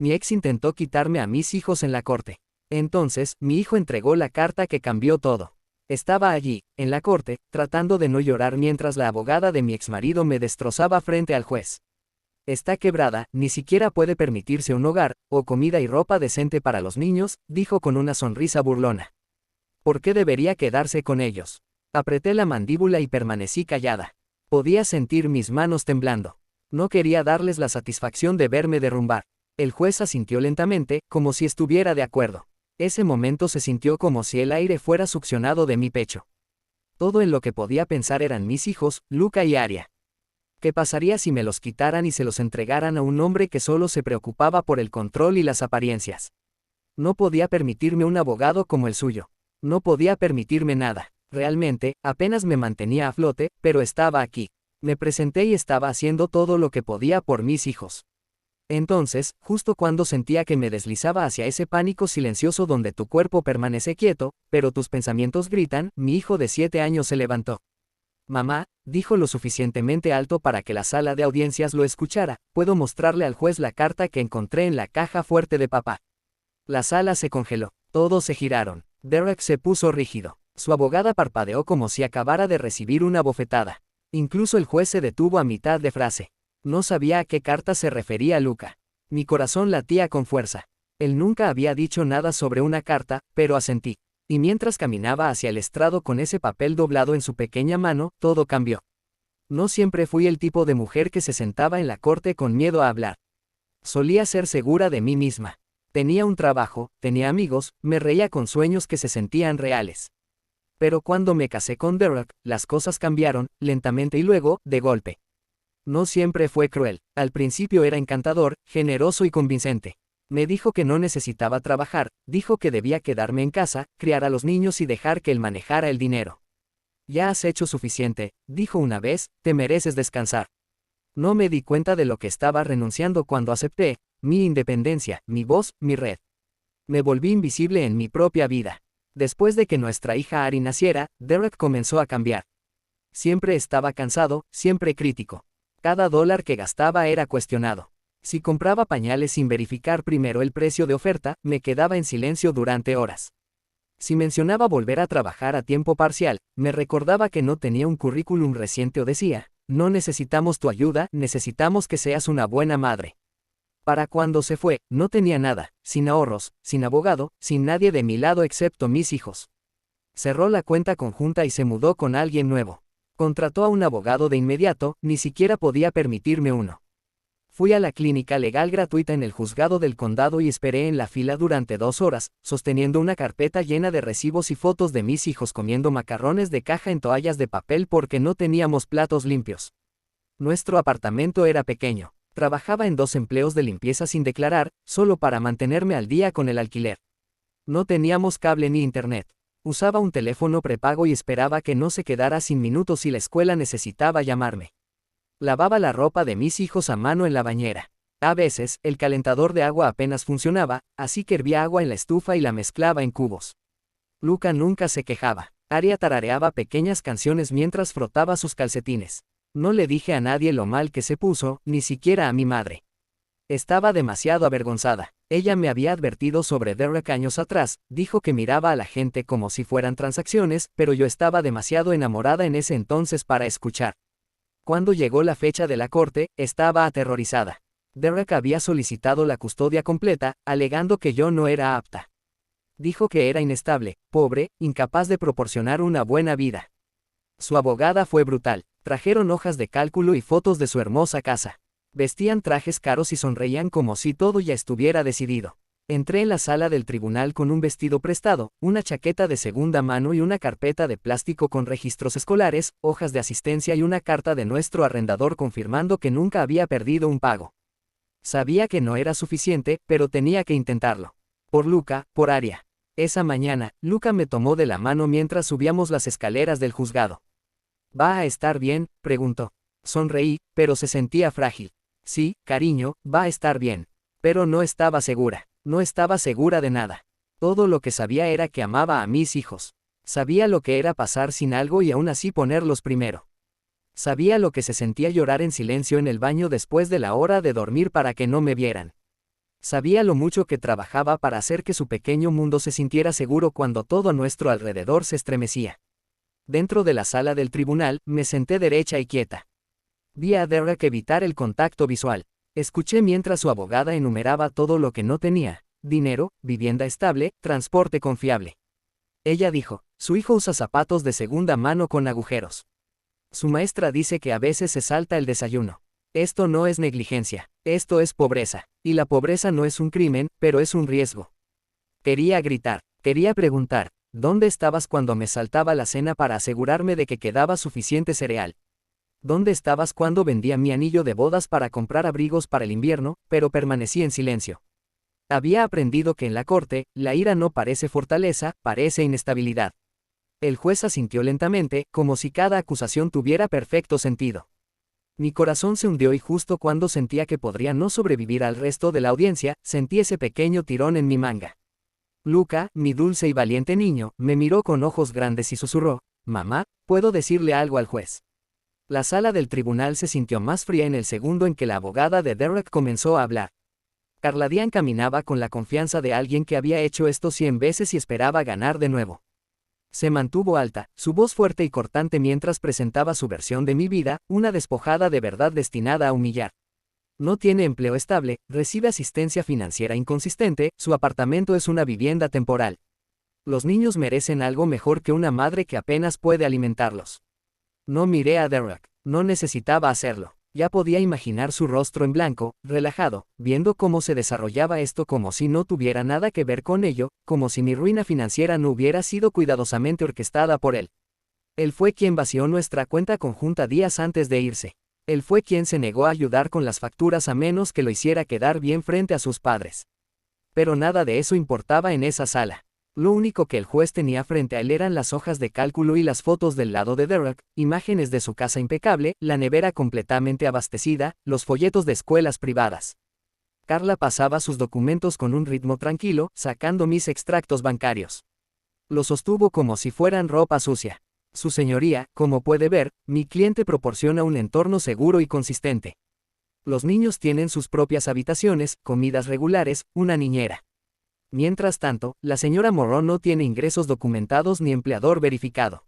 Mi ex intentó quitarme a mis hijos en la corte. Entonces, mi hijo entregó la carta que cambió todo. Estaba allí, en la corte, tratando de no llorar mientras la abogada de mi exmarido me destrozaba frente al juez. Está quebrada, ni siquiera puede permitirse un hogar, o comida y ropa decente para los niños, dijo con una sonrisa burlona. ¿Por qué debería quedarse con ellos? Apreté la mandíbula y permanecí callada. Podía sentir mis manos temblando. No quería darles la satisfacción de verme derrumbar. El juez asintió lentamente, como si estuviera de acuerdo. Ese momento se sintió como si el aire fuera succionado de mi pecho. Todo en lo que podía pensar eran mis hijos, Luca y Aria. ¿Qué pasaría si me los quitaran y se los entregaran a un hombre que solo se preocupaba por el control y las apariencias? No podía permitirme un abogado como el suyo. No podía permitirme nada. Realmente, apenas me mantenía a flote, pero estaba aquí. Me presenté y estaba haciendo todo lo que podía por mis hijos. Entonces, justo cuando sentía que me deslizaba hacia ese pánico silencioso donde tu cuerpo permanece quieto, pero tus pensamientos gritan, mi hijo de 7 años se levantó. Mamá, dijo lo suficientemente alto para que la sala de audiencias lo escuchara, puedo mostrarle al juez la carta que encontré en la caja fuerte de papá. La sala se congeló. Todos se giraron. Derek se puso rígido. Su abogada parpadeó como si acabara de recibir una bofetada. Incluso el juez se detuvo a mitad de frase. No sabía a qué carta se refería Luca. Mi corazón latía con fuerza. Él nunca había dicho nada sobre una carta, pero asentí. Y mientras caminaba hacia el estrado con ese papel doblado en su pequeña mano, todo cambió. No siempre fui el tipo de mujer que se sentaba en la corte con miedo a hablar. Solía ser segura de mí misma. Tenía un trabajo, tenía amigos, me reía con sueños que se sentían reales. Pero cuando me casé con Derek, las cosas cambiaron, lentamente y luego, de golpe. No siempre fue cruel. Al principio era encantador, generoso y convincente. Me dijo que no necesitaba trabajar, dijo que debía quedarme en casa, criar a los niños y dejar que él manejara el dinero. Ya has hecho suficiente, dijo una vez, te mereces descansar. No me di cuenta de lo que estaba renunciando cuando acepté, mi independencia, mi voz, mi red. Me volví invisible en mi propia vida. Después de que nuestra hija Ari naciera, Derek comenzó a cambiar. Siempre estaba cansado, siempre crítico. Cada dólar que gastaba era cuestionado. Si compraba pañales sin verificar primero el precio de oferta, me quedaba en silencio durante horas. Si mencionaba volver a trabajar a tiempo parcial, me recordaba que no tenía un currículum reciente o decía, no necesitamos tu ayuda, necesitamos que seas una buena madre. Para cuando se fue, no tenía nada, sin ahorros, sin abogado, sin nadie de mi lado excepto mis hijos. Cerró la cuenta conjunta y se mudó con alguien nuevo. Contrató a un abogado de inmediato, ni siquiera podía permitirme uno. Fui a la clínica legal gratuita en el juzgado del condado y esperé en la fila durante 2 horas, sosteniendo una carpeta llena de recibos y fotos de mis hijos comiendo macarrones de caja en toallas de papel porque no teníamos platos limpios. Nuestro apartamento era pequeño. Trabajaba en 2 empleos de limpieza sin declarar, solo para mantenerme al día con el alquiler. No teníamos cable ni internet. Usaba un teléfono prepago y esperaba que no se quedara sin minutos si la escuela necesitaba llamarme. Lavaba la ropa de mis hijos a mano en la bañera. A veces, el calentador de agua apenas funcionaba, así que hervía agua en la estufa y la mezclaba en cubos. Luca nunca se quejaba. Aria tarareaba pequeñas canciones mientras frotaba sus calcetines. No le dije a nadie lo mal que se puso, ni siquiera a mi madre. Estaba demasiado avergonzada. Ella me había advertido sobre Derek años atrás, dijo que miraba a la gente como si fueran transacciones, pero yo estaba demasiado enamorada en ese entonces para escuchar. Cuando llegó la fecha de la corte, estaba aterrorizada. Derek había solicitado la custodia completa, alegando que yo no era apta. Dijo que era inestable, pobre, incapaz de proporcionar una buena vida. Su abogada fue brutal. Trajeron hojas de cálculo y fotos de su hermosa casa. Vestían trajes caros y sonreían como si todo ya estuviera decidido. Entré en la sala del tribunal con un vestido prestado, una chaqueta de segunda mano y una carpeta de plástico con registros escolares, hojas de asistencia y una carta de nuestro arrendador confirmando que nunca había perdido un pago. Sabía que no era suficiente, pero tenía que intentarlo. Por Luca, por Aria. Esa mañana, Luca me tomó de la mano mientras subíamos las escaleras del juzgado. ¿Va a estar bien?, preguntó. Sonreí, pero se sentía frágil. Sí, cariño, va a estar bien. Pero no estaba segura. No estaba segura de nada. Todo lo que sabía era que amaba a mis hijos. Sabía lo que era pasar sin algo y aún así ponerlos primero. Sabía lo que se sentía llorar en silencio en el baño después de la hora de dormir para que no me vieran. Sabía lo mucho que trabajaba para hacer que su pequeño mundo se sintiera seguro cuando todo a nuestro alrededor se estremecía. Dentro de la sala del tribunal, me senté derecha y quieta. Vi a Derek evitar el contacto visual. Escuché mientras su abogada enumeraba todo lo que no tenía: dinero, vivienda estable, transporte confiable. Ella dijo: su hijo usa zapatos de segunda mano con agujeros. Su maestra dice que a veces se salta el desayuno. Esto no es negligencia, esto es pobreza. Y la pobreza no es un crimen, pero es un riesgo. Quería gritar, quería preguntar: ¿dónde estabas cuando me saltaba la cena para asegurarme de que quedaba suficiente cereal? ¿Dónde estabas cuando vendía mi anillo de bodas para comprar abrigos para el invierno, pero permanecí en silencio? Había aprendido que en la corte, la ira no parece fortaleza, parece inestabilidad. El juez asintió lentamente, como si cada acusación tuviera perfecto sentido. Mi corazón se hundió y justo cuando sentía que podría no sobrevivir al resto de la audiencia, sentí ese pequeño tirón en mi manga. Luca, mi dulce y valiente niño, me miró con ojos grandes y susurró: mamá, ¿puedo decirle algo al juez? La sala del tribunal se sintió más fría en el segundo en que la abogada de Derek comenzó a hablar. Carla Diane caminaba con la confianza de alguien que había hecho esto 100 veces y esperaba ganar de nuevo. Se mantuvo alta, su voz fuerte y cortante mientras presentaba su versión de mi vida, una despojada de verdad destinada a humillar. No tiene empleo estable, recibe asistencia financiera inconsistente, su apartamento es una vivienda temporal. Los niños merecen algo mejor que una madre que apenas puede alimentarlos. No miré a Derek, no necesitaba hacerlo. Ya podía imaginar su rostro en blanco, relajado, viendo cómo se desarrollaba esto como si no tuviera nada que ver con ello, como si mi ruina financiera no hubiera sido cuidadosamente orquestada por él. Él fue quien vació nuestra cuenta conjunta días antes de irse. Él fue quien se negó a ayudar con las facturas a menos que lo hiciera quedar bien frente a sus padres. Pero nada de eso importaba en esa sala. Lo único que el juez tenía frente a él eran las hojas de cálculo y las fotos del lado de Derek, imágenes de su casa impecable, la nevera completamente abastecida, los folletos de escuelas privadas. Carla pasaba sus documentos con un ritmo tranquilo, sacando mis extractos bancarios. Los sostuvo como si fueran ropa sucia. Su señoría, como puede ver, mi cliente proporciona un entorno seguro y consistente. Los niños tienen sus propias habitaciones, comidas regulares, una niñera. Mientras tanto, la señora Morrow no tiene ingresos documentados ni empleador verificado.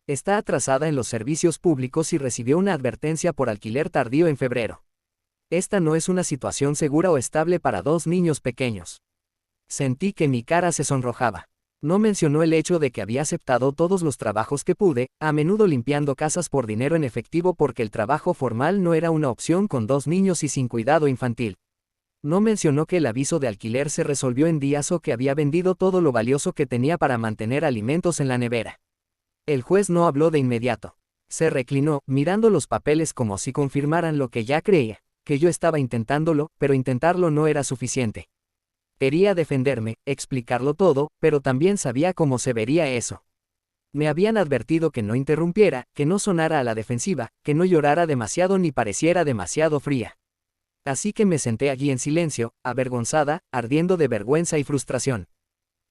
Está atrasada en los servicios públicos y recibió una advertencia por alquiler tardío en febrero. Esta no es una situación segura o estable para dos niños pequeños. Sentí que mi cara se sonrojaba. No mencionó el hecho de que había aceptado todos los trabajos que pude, a menudo limpiando casas por dinero en efectivo porque el trabajo formal no era una opción con dos niños y sin cuidado infantil. No mencionó que el aviso de alquiler se resolvió en días o que había vendido todo lo valioso que tenía para mantener alimentos en la nevera. El juez no habló de inmediato. Se reclinó, mirando los papeles como si confirmaran lo que ya creía, que yo estaba intentándolo, pero intentarlo no era suficiente. Quería defenderme, explicarlo todo, pero también sabía cómo se vería eso. Me habían advertido que no interrumpiera, que no sonara a la defensiva, que no llorara demasiado ni pareciera demasiado fría. Así que me senté allí en silencio, avergonzada, ardiendo de vergüenza y frustración.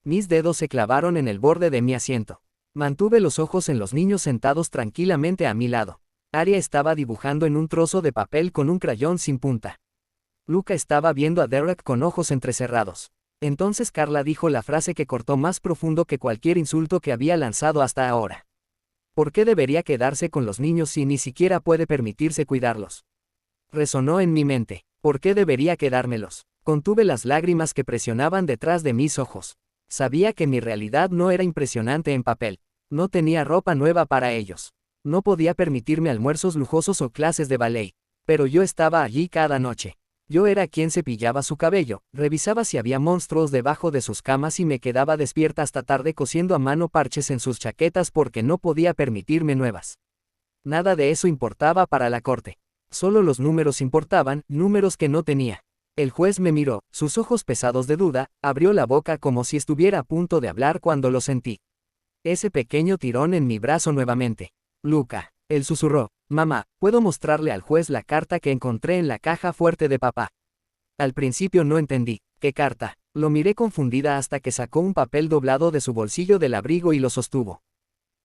Mis dedos se clavaron en el borde de mi asiento. Mantuve los ojos en los niños sentados tranquilamente a mi lado. Aria estaba dibujando en un trozo de papel con un crayón sin punta. Luca estaba viendo a Derek con ojos entrecerrados. Entonces Carla dijo la frase que cortó más profundo que cualquier insulto que había lanzado hasta ahora. ¿Por qué debería quedarse con los niños si ni siquiera puede permitirse cuidarlos? Resonó en mi mente. ¿Por qué debería quedármelos? Contuve las lágrimas que presionaban detrás de mis ojos. Sabía que mi realidad no era impresionante en papel. No tenía ropa nueva para ellos. No podía permitirme almuerzos lujosos o clases de ballet. Pero yo estaba allí cada noche. Yo era quien cepillaba su cabello, revisaba si había monstruos debajo de sus camas y me quedaba despierta hasta tarde cosiendo a mano parches en sus chaquetas porque no podía permitirme nuevas. Nada de eso importaba para la corte. Solo los números importaban, números que no tenía. El juez me miró, sus ojos pesados de duda, abrió la boca como si estuviera a punto de hablar cuando lo sentí. Ese pequeño tirón en mi brazo nuevamente. Luca, él susurró: mamá, ¿puedo mostrarle al juez la carta que encontré en la caja fuerte de papá? Al principio no entendí. ¿Qué carta? Lo miré confundida hasta que sacó un papel doblado de su bolsillo del abrigo y lo sostuvo.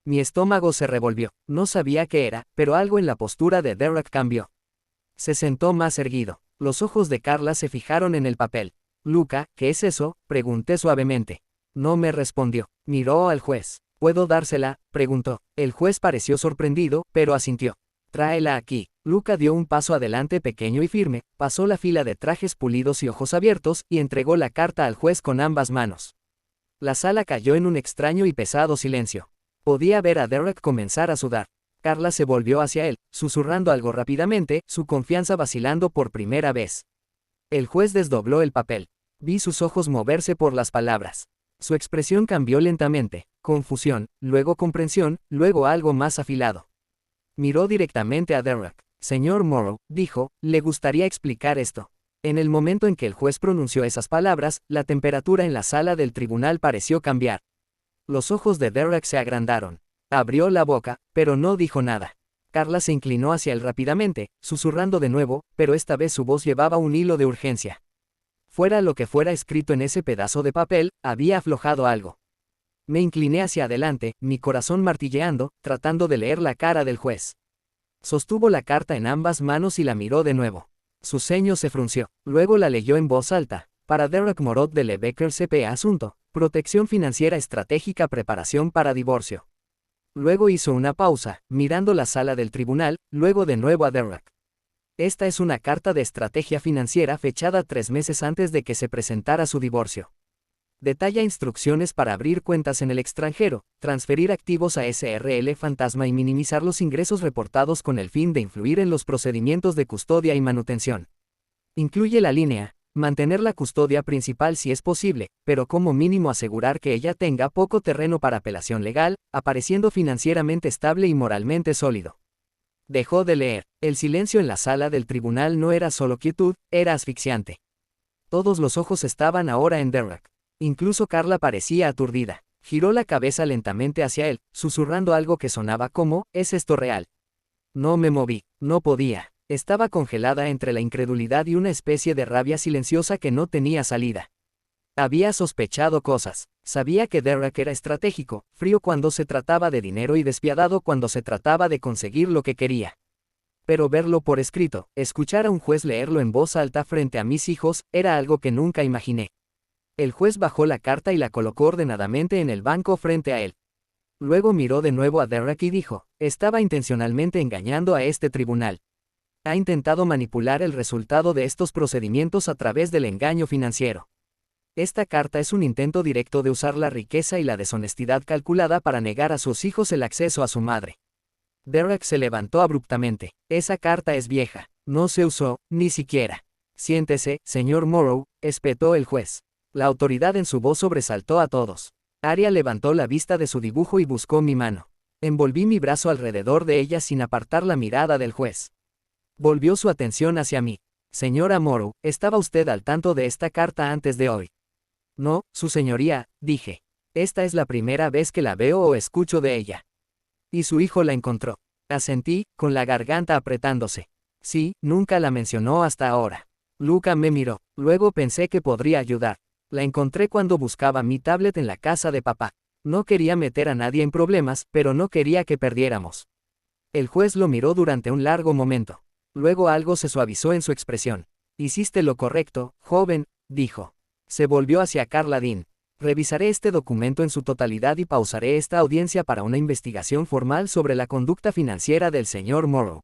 Mi estómago se revolvió. No sabía qué era, pero algo en la postura de Derek cambió. Se sentó más erguido. Los ojos de Carla se fijaron en el papel. Luca, ¿qué es eso?, pregunté suavemente. No me respondió. Miró al juez. ¿Puedo dársela?, preguntó. El juez pareció sorprendido, pero asintió. Tráela aquí. Luca dio un paso adelante pequeño y firme, pasó la fila de trajes pulidos y ojos abiertos, y entregó la carta al juez con ambas manos. La sala cayó en un extraño y pesado silencio. Podía ver a Derek comenzar a sudar. Carla se volvió hacia él, susurrando algo rápidamente, su confianza vacilando por primera vez. El juez desdobló el papel. Vi sus ojos moverse por las palabras. Su expresión cambió lentamente, confusión, luego comprensión, luego algo más afilado. Miró directamente a Derek. Señor Morrow, dijo, ¿le gustaría explicar esto? En el momento en que el juez pronunció esas palabras, la temperatura en la sala del tribunal pareció cambiar. Los ojos de Derek se agrandaron. Abrió la boca, pero no dijo nada. Carla se inclinó hacia él rápidamente, susurrando de nuevo, pero esta vez su voz llevaba un hilo de urgencia. Fuera lo que fuera escrito en ese pedazo de papel, había aflojado algo. Me incliné hacia adelante, mi corazón martilleando, tratando de leer la cara del juez. Sostuvo la carta en ambas manos y la miró de nuevo. Su ceño se frunció. Luego la leyó en voz alta. Para Derek Morot de LeBecker CPA Asunto. Protección financiera estratégica, preparación para divorcio. Luego hizo una pausa, mirando la sala del tribunal, luego de nuevo a Derek. Esta es una carta de estrategia financiera fechada 3 meses antes de que se presentara su divorcio. Detalla instrucciones para abrir cuentas en el extranjero, transferir activos a SRL Fantasma y minimizar los ingresos reportados con el fin de influir en los procedimientos de custodia y manutención. Incluye la línea, mantener la custodia principal si es posible, pero como mínimo asegurar que ella tenga poco terreno para apelación legal, apareciendo financieramente estable y moralmente sólido. Dejó de leer. El silencio en la sala del tribunal no era solo quietud, era asfixiante. Todos los ojos estaban ahora en Derek. Incluso Carla parecía aturdida. Giró la cabeza lentamente hacia él, susurrando algo que sonaba como, ¿es esto real? No me moví, no podía. Estaba congelada entre la incredulidad y una especie de rabia silenciosa que no tenía salida. Había sospechado cosas. Sabía que Derek era estratégico, frío cuando se trataba de dinero y despiadado cuando se trataba de conseguir lo que quería. Pero verlo por escrito, escuchar a un juez leerlo en voz alta frente a mis hijos, era algo que nunca imaginé. El juez bajó la carta y la colocó ordenadamente en el banco frente a él. Luego miró de nuevo a Derek y dijo, estaba intencionalmente engañando a este tribunal. Ha intentado manipular el resultado de estos procedimientos a través del engaño financiero. Esta carta es un intento directo de usar la riqueza y la deshonestidad calculada para negar a sus hijos el acceso a su madre. Derek se levantó abruptamente. Esa carta es vieja. No se usó, ni siquiera. Siéntese, señor Morrow, espetó el juez. La autoridad en su voz sobresaltó a todos. Aria levantó la vista de su dibujo y buscó mi mano. Envolví mi brazo alrededor de ella sin apartar la mirada del juez. Volvió su atención hacia mí. Señora Morrow, ¿estaba usted al tanto de esta carta antes de hoy? No, su señoría, dije. Esta es la primera vez que la veo o escucho de ella. Y su hijo la encontró. Asentí, con la garganta apretándose. Sí, nunca la mencionó hasta ahora. Luca me miró. Luego pensé que podría ayudar. La encontré cuando buscaba mi tablet en la casa de papá. No quería meter a nadie en problemas, pero no quería que perdiéramos. El juez lo miró durante un largo momento. Luego algo se suavizó en su expresión. Hiciste lo correcto, joven, dijo. Se volvió hacia Carla Dean. Revisaré este documento en su totalidad y pausaré esta audiencia para una investigación formal sobre la conducta financiera del señor Morrow.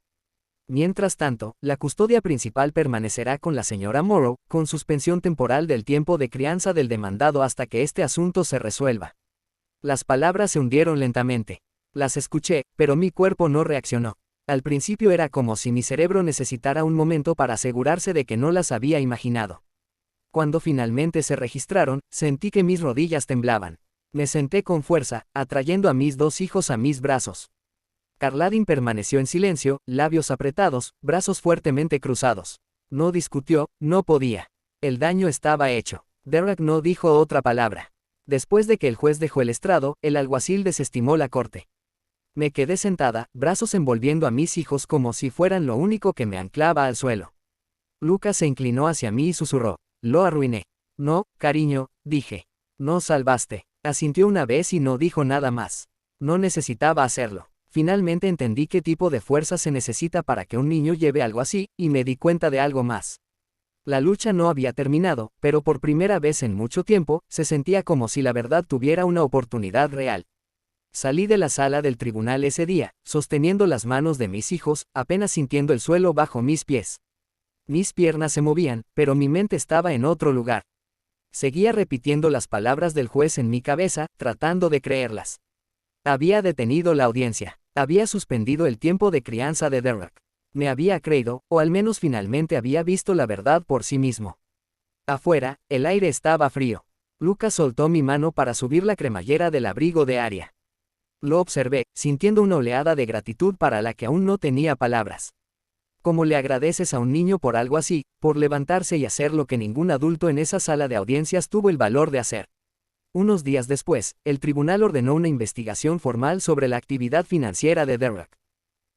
Mientras tanto, la custodia principal permanecerá con la señora Morrow, con suspensión temporal del tiempo de crianza del demandado hasta que este asunto se resuelva. Las palabras se hundieron lentamente. Las escuché, pero mi cuerpo no reaccionó. Al principio era como si mi cerebro necesitara un momento para asegurarse de que no las había imaginado. Cuando finalmente se registraron, sentí que mis rodillas temblaban. Me senté con fuerza, atrayendo a mis 2 hijos a mis brazos. Carla Dean permaneció en silencio, labios apretados, brazos fuertemente cruzados. No discutió, no podía. El daño estaba hecho. Derek no dijo otra palabra. Después de que el juez dejó el estrado, el alguacil desestimó la corte. Me quedé sentada, brazos envolviendo a mis hijos como si fueran lo único que me anclaba al suelo. Lucas se inclinó hacia mí y susurró. Lo arruiné. No, cariño, dije. No salvaste. Asintió una vez y no dijo nada más. No necesitaba hacerlo. Finalmente entendí qué tipo de fuerza se necesita para que un niño lleve algo así, y me di cuenta de algo más. La lucha no había terminado, pero por primera vez en mucho tiempo, se sentía como si la verdad tuviera una oportunidad real. Salí de la sala del tribunal ese día, sosteniendo las manos de mis hijos, apenas sintiendo el suelo bajo mis pies. Mis piernas se movían, pero mi mente estaba en otro lugar. Seguía repitiendo las palabras del juez en mi cabeza, tratando de creerlas. Había detenido la audiencia. Había suspendido el tiempo de crianza de Derek. Me había creído, o al menos finalmente había visto la verdad por sí mismo. Afuera, el aire estaba frío. Lucas soltó mi mano para subir la cremallera del abrigo de Aria. Lo observé, sintiendo una oleada de gratitud para la que aún no tenía palabras. ¿Cómo le agradeces a un niño por algo así, por levantarse y hacer lo que ningún adulto en esa sala de audiencias tuvo el valor de hacer? Unos días después, el tribunal ordenó una investigación formal sobre la actividad financiera de Derek.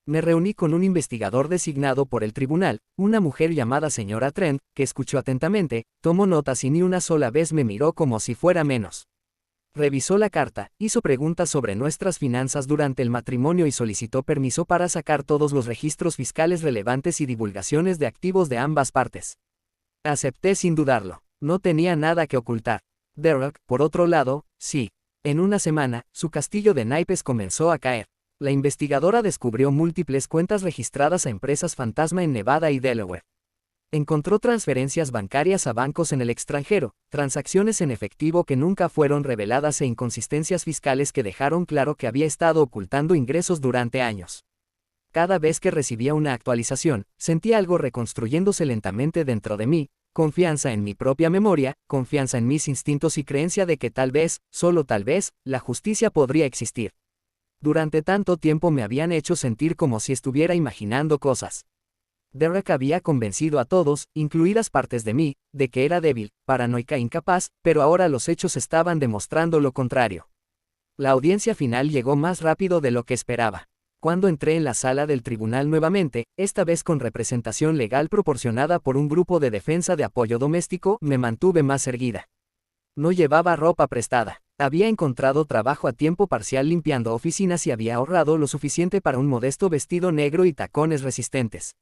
Me reuní con un investigador designado por el tribunal, una mujer llamada señora Trent, que escuchó atentamente, tomó notas y ni una sola vez me miró como si fuera menos. Revisó la carta, hizo preguntas sobre nuestras finanzas durante el matrimonio y solicitó permiso para sacar todos los registros fiscales relevantes y divulgaciones de activos de ambas partes. Acepté sin dudarlo. No tenía nada que ocultar. Derek, por otro lado, sí. En una semana, su castillo de naipes comenzó a caer. La investigadora descubrió múltiples cuentas registradas a empresas fantasma en Nevada y Delaware. Encontró transferencias bancarias a bancos en el extranjero, transacciones en efectivo que nunca fueron reveladas e inconsistencias fiscales que dejaron claro que había estado ocultando ingresos durante años. Cada vez que recibía una actualización, sentía algo reconstruyéndose lentamente dentro de mí, confianza en mi propia memoria, confianza en mis instintos y creencia de que tal vez, solo tal vez, la justicia podría existir. Durante tanto tiempo me habían hecho sentir como si estuviera imaginando cosas. Derek había convencido a todos, incluidas partes de mí, de que era débil, paranoica e incapaz, pero ahora los hechos estaban demostrando lo contrario. La audiencia final llegó más rápido de lo que esperaba. Cuando entré en la sala del tribunal nuevamente, esta vez con representación legal proporcionada por un grupo de defensa de apoyo doméstico, me mantuve más erguida. No llevaba ropa prestada. Había encontrado trabajo a tiempo parcial limpiando oficinas y había ahorrado lo suficiente para un modesto vestido negro y tacones resistentes.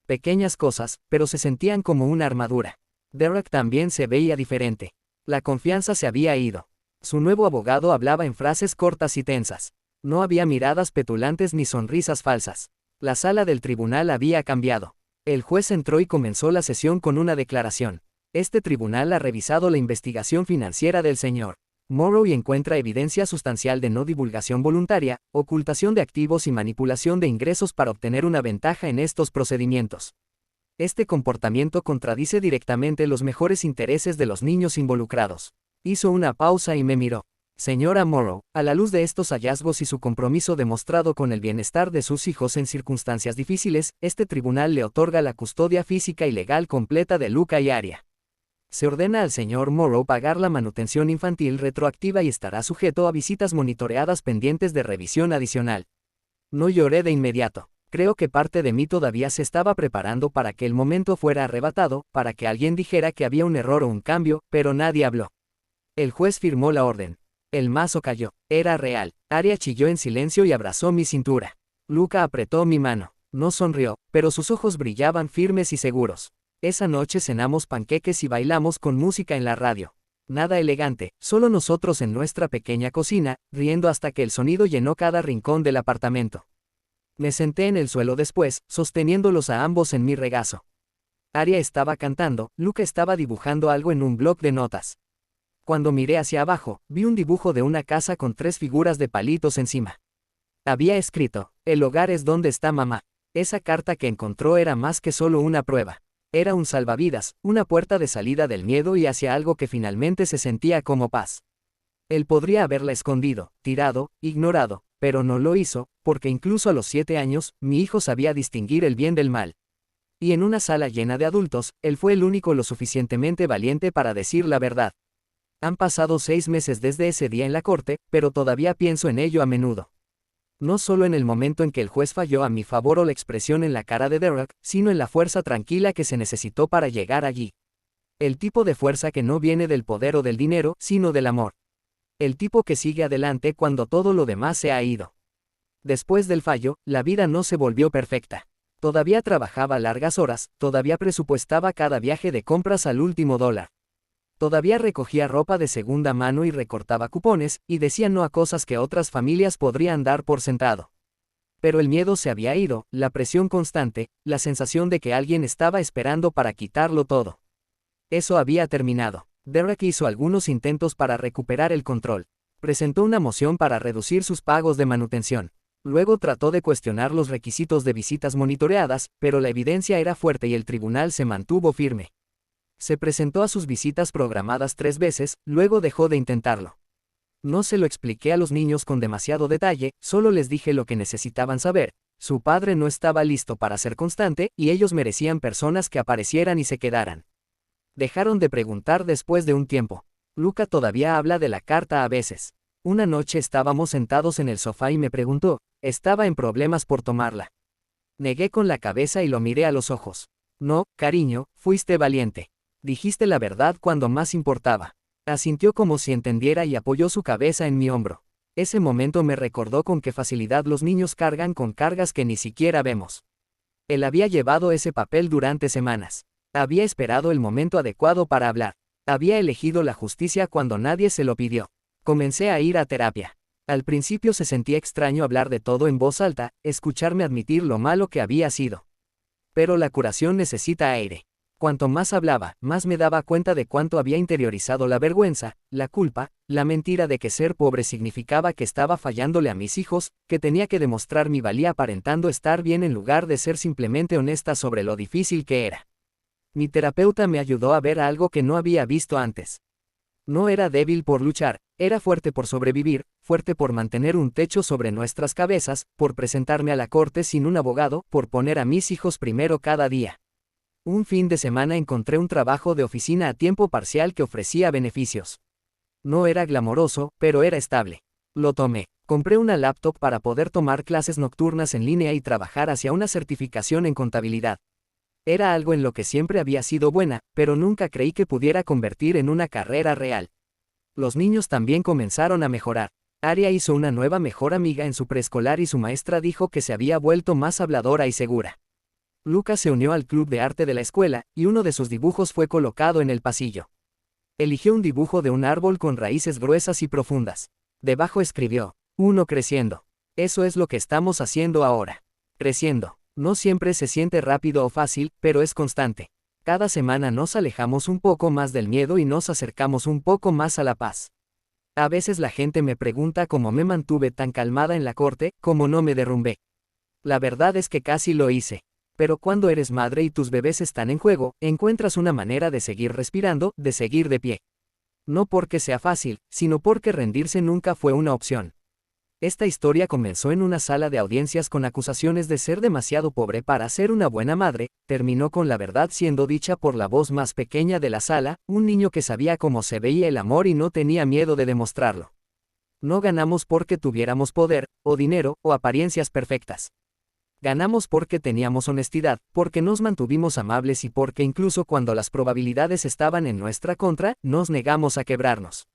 Pequeñas cosas, pero se sentían como una armadura. Derek también se veía diferente. La confianza se había ido. Su nuevo abogado hablaba en frases cortas y tensas. No había miradas petulantes ni sonrisas falsas. La sala del tribunal había cambiado. El juez entró y comenzó la sesión con una declaración. Este tribunal ha revisado la investigación financiera del señor Morrow y encuentra evidencia sustancial de no divulgación voluntaria, ocultación de activos y manipulación de ingresos para obtener una ventaja en estos procedimientos. Este comportamiento contradice directamente los mejores intereses de los niños involucrados. Hizo una pausa y me miró. Señora Morrow, a la luz de estos hallazgos y su compromiso demostrado con el bienestar de sus hijos en circunstancias difíciles, este tribunal le otorga la custodia física y legal completa de Luca y Aria. Se ordena al señor Morrow pagar la manutención infantil retroactiva y estará sujeto a visitas monitoreadas pendientes de revisión adicional. No lloré de inmediato. Creo que parte de mí todavía se estaba preparando para que el momento fuera arrebatado, para que alguien dijera que había un error o un cambio, pero nadie habló. El juez firmó la orden. El mazo cayó. Era real. Aria chilló en silencio y abrazó mi cintura. Luca apretó mi mano. No sonrió, pero sus ojos brillaban firmes y seguros. Esa noche cenamos panqueques y bailamos con música en la radio. Nada elegante, solo nosotros en nuestra pequeña cocina, riendo hasta que el sonido llenó cada rincón del apartamento. Me senté en el suelo después, sosteniéndolos a ambos en mi regazo. Aria estaba cantando, Luca estaba dibujando algo en un bloc de notas. Cuando miré hacia abajo, vi un dibujo de una casa con 3 figuras de palitos encima. Había escrito, el hogar es donde está mamá. Esa carta que encontró era más que solo una prueba. Era un salvavidas, una puerta de salida del miedo y hacia algo que finalmente se sentía como paz. Él podría haberla escondido, tirado, ignorado, pero no lo hizo, porque incluso a los 7 años, mi hijo sabía distinguir el bien del mal. Y en una sala llena de adultos, él fue el único lo suficientemente valiente para decir la verdad. Han pasado 6 meses desde ese día en la corte, pero todavía pienso en ello a menudo. No solo en el momento en que el juez falló a mi favor o la expresión en la cara de Derek, sino en la fuerza tranquila que se necesitó para llegar allí. El tipo de fuerza que no viene del poder o del dinero, sino del amor. El tipo que sigue adelante cuando todo lo demás se ha ido. Después del fallo, la vida no se volvió perfecta. Todavía trabajaba largas horas, todavía presupuestaba cada viaje de compras al último dólar. Todavía recogía ropa de segunda mano y recortaba cupones, y decía no a cosas que otras familias podrían dar por sentado. Pero el miedo se había ido, la presión constante, la sensación de que alguien estaba esperando para quitarlo todo. Eso había terminado. Derek hizo algunos intentos para recuperar el control. Presentó una moción para reducir sus pagos de manutención. Luego trató de cuestionar los requisitos de visitas monitoreadas, pero la evidencia era fuerte y el tribunal se mantuvo firme. Se presentó a sus visitas programadas 3 veces, luego dejó de intentarlo. No se lo expliqué a los niños con demasiado detalle, solo les dije lo que necesitaban saber. Su padre no estaba listo para ser constante, y ellos merecían personas que aparecieran y se quedaran. Dejaron de preguntar después de un tiempo. Luca todavía habla de la carta a veces. Una noche estábamos sentados en el sofá y me preguntó, ¿estaba en problemas por tomarla? Negué con la cabeza y lo miré a los ojos. No, cariño, fuiste valiente. Dijiste la verdad cuando más importaba. Asintió como si entendiera y apoyó su cabeza en mi hombro. Ese momento me recordó con qué facilidad los niños cargan con cargas que ni siquiera vemos. Él había llevado ese papel durante semanas. Había esperado el momento adecuado para hablar. Había elegido la justicia cuando nadie se lo pidió. Comencé a ir a terapia. Al principio se sentía extraño hablar de todo en voz alta, escucharme admitir lo malo que había sido. Pero la curación necesita aire. Cuanto más hablaba, más me daba cuenta de cuánto había interiorizado la vergüenza, la culpa, la mentira de que ser pobre significaba que estaba fallándole a mis hijos, que tenía que demostrar mi valía aparentando estar bien en lugar de ser simplemente honesta sobre lo difícil que era. Mi terapeuta me ayudó a ver algo que no había visto antes. No era débil por luchar, era fuerte por sobrevivir, fuerte por mantener un techo sobre nuestras cabezas, por presentarme a la corte sin un abogado, por poner a mis hijos primero cada día. Un fin de semana encontré un trabajo de oficina a tiempo parcial que ofrecía beneficios. No era glamoroso, pero era estable. Lo tomé. Compré una laptop para poder tomar clases nocturnas en línea y trabajar hacia una certificación en contabilidad. Era algo en lo que siempre había sido buena, pero nunca creí que pudiera convertir en una carrera real. Los niños también comenzaron a mejorar. Aria hizo una nueva mejor amiga en su preescolar y su maestra dijo que se había vuelto más habladora y segura. Lucas se unió al club de arte de la escuela, y uno de sus dibujos fue colocado en el pasillo. Eligió un dibujo de un árbol con raíces gruesas y profundas. Debajo escribió, uno creciendo. Eso es lo que estamos haciendo ahora. Creciendo. No siempre se siente rápido o fácil, pero es constante. Cada semana nos alejamos un poco más del miedo y nos acercamos un poco más a la paz. A veces la gente me pregunta cómo me mantuve tan calmada en la corte, cómo no me derrumbé. La verdad es que casi lo hice. Pero cuando eres madre y tus bebés están en juego, encuentras una manera de seguir respirando, de seguir de pie. No porque sea fácil, sino porque rendirse nunca fue una opción. Esta historia comenzó en una sala de audiencias con acusaciones de ser demasiado pobre para ser una buena madre, terminó con la verdad siendo dicha por la voz más pequeña de la sala, un niño que sabía cómo se veía el amor y no tenía miedo de demostrarlo. No ganamos porque tuviéramos poder, o dinero, o apariencias perfectas. Ganamos porque teníamos honestidad, porque nos mantuvimos amables y porque incluso cuando las probabilidades estaban en nuestra contra, nos negamos a quebrarnos.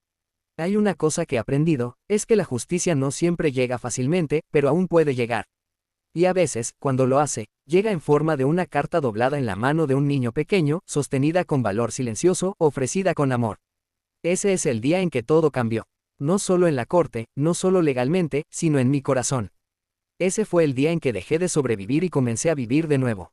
Hay una cosa que he aprendido, es que la justicia no siempre llega fácilmente, pero aún puede llegar. Y a veces, cuando lo hace, llega en forma de una carta doblada en la mano de un niño pequeño, sostenida con valor silencioso, ofrecida con amor. Ese es el día en que todo cambió. No solo en la corte, no solo legalmente, sino en mi corazón. Ese fue el día en que dejé de sobrevivir y comencé a vivir de nuevo.